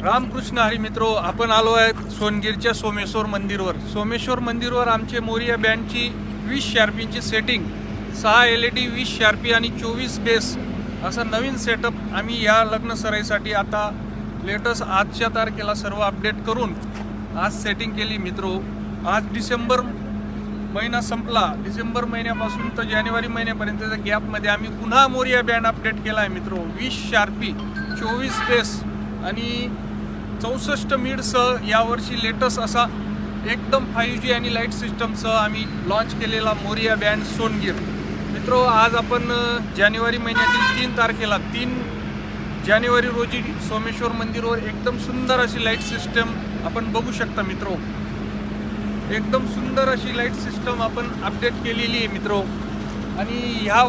रामकृष्ण हरी मित्रो, आपण आलो आहे सोनगीरच्या सोमेश्वर मंदिरवर. सोमेश्वर मंदिरवर आमचे मोरिया बँडची 20 शार्पींची सेटिंग, 6 LED 20 शार्पी आणि 24 बेस असा नवीन सेटअप आम्ही या लग्न सराईसाठी आता लेटेस्ट आजच्या तारखेला सर्व अपडेट करून आज सेटिंग केली मित्रो. आज डिसेंबर महिना संपला. डिसेंबर महिन्यापासून तर जानेवारी महिन्यापर्यंतच्या गॅपमध्ये आम्ही पुन्हा मोरिया बँड अपडेट केला आहे मित्रो. 20 शार्पी 24 बेस आणि 64 मीडसह यावर्षी लेटेस्ट असा एकदम 5G आणि लाईट सिस्टमसह आम्ही लॉन्च केलेला मोरिया बँड सोनगीर. मित्रो, आज आपण जानेवारी महिन्यातील 3 तारखेला 3 जानेवारी रोजी सोमेश्वर मंदिरवर एकदम सुंदर अशी लाईट सिस्टम आपण बघू शकता मित्रो. एकदम सुंदर अशी लाईट सिस्टम आपण अपडेट केलेली आहे मित्रो. आणि ह्या